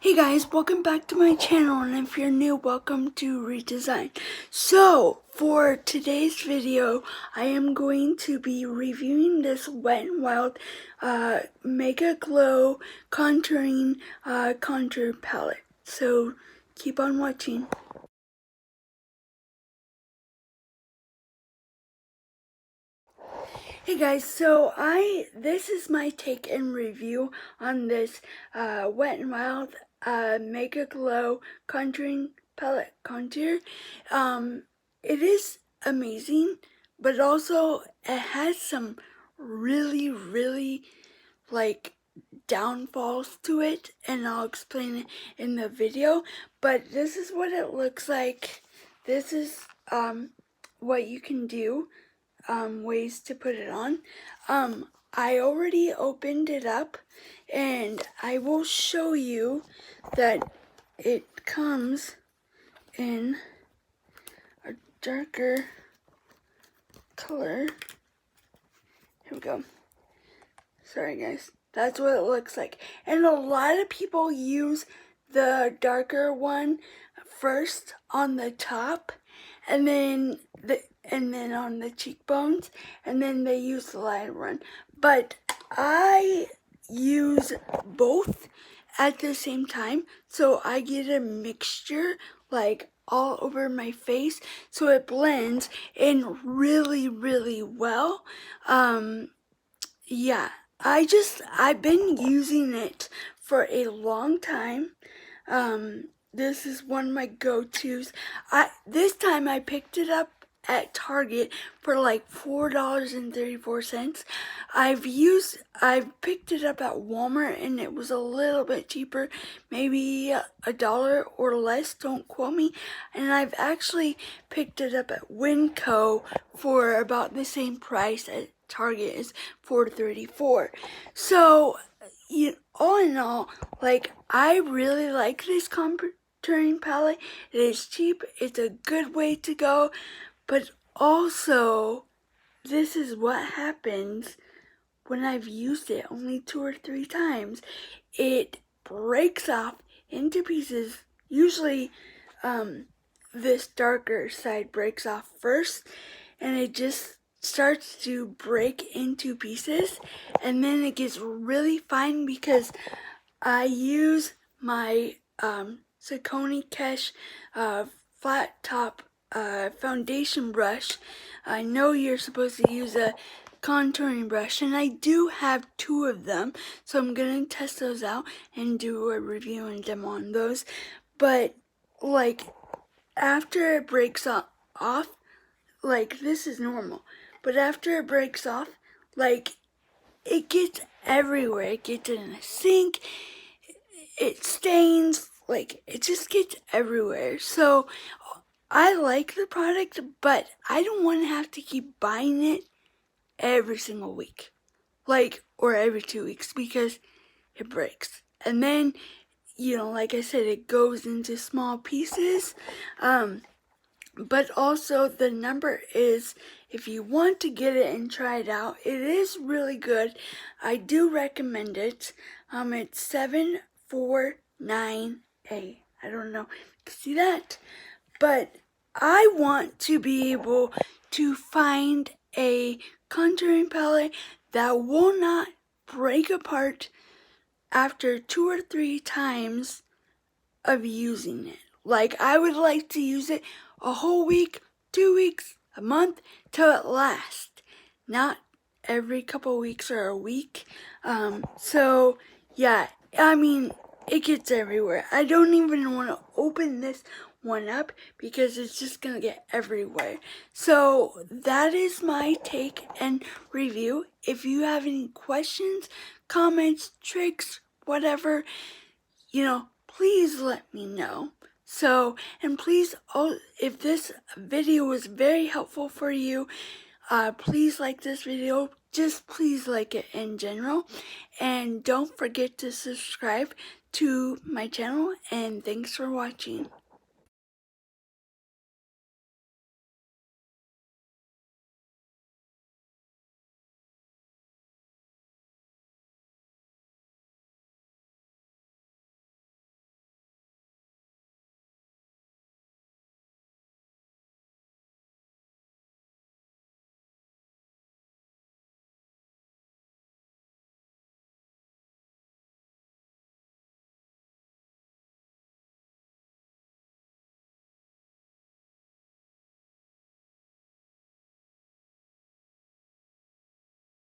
Hey guys, welcome back to my channel, and if you're new, welcome to Redesign. So, for today's video, I am going to be reviewing this WetNWild Megaglo contouring contour palette. So, keep on watching. Hey guys, so this is my take and review on this WetNWild Megaglo contouring palette contour. It is amazing, but also it has some really like downfalls to it, and I'll explain it in the video. But this is what it looks like. This is what you can do. Ways to put it on. I already opened it up, and I will show you that it comes in a darker color. Here we go. Sorry guys, that's what it looks like. And a lot of people use the darker one first on the top, and then on the cheekbones, and then they use the lighter one. But I use both at the same time, so I get a mixture like all over my face, so it blends in really well. Yeah, I've been using it for a long time. This is one of my go-tos. This time I picked it up at Target for like $4.34. I've picked it up at Walmart, and it was a little bit cheaper, maybe $1 or less, don't quote me. And I've actually picked it up at Winco for about the same price at Target is $4.34. So, all in all, like, I really like this contouring palette. It is cheap, it's a good way to go, but also, this is what happens when I've used it only 2 or 3 times. It breaks off into pieces. Usually, this darker side breaks off first, and it just starts to break into pieces, and then it gets really fine because I use my Saucony Kesh flat top foundation brush. I know you're supposed to use a contouring brush, and I do have 2 of them, so I'm gonna test those out and do a review and demo on those. But like, after it breaks off, like, this is normal, but after it breaks off, like, it gets everywhere. It gets in the sink, it stains, like, it just gets everywhere. So I like the product, but I don't want to have to keep buying it every single week, like, or every 2 weeks, because it breaks. And then, like I said, it goes into small pieces. But also the number is, if you want to get it and try it out, it is really good. I do recommend it. It's 749A. I don't know if you can see that, but I want to be able to find a contouring palette that will not break apart after 2 or 3 times of using it. Like, I would like to use it a whole week, 2 weeks, a month, till it lasts. Not every couple weeks or a week. So, yeah, I mean, it gets everywhere. I don't even want to open this one up because it's just gonna get everywhere. So, that is my take and review. If you have any questions, comments, tricks, whatever, please let me know. So, and please, if this video was very helpful for you, please like this video. Just please like it in general. And don't forget to subscribe to my channel. And thanks for watching.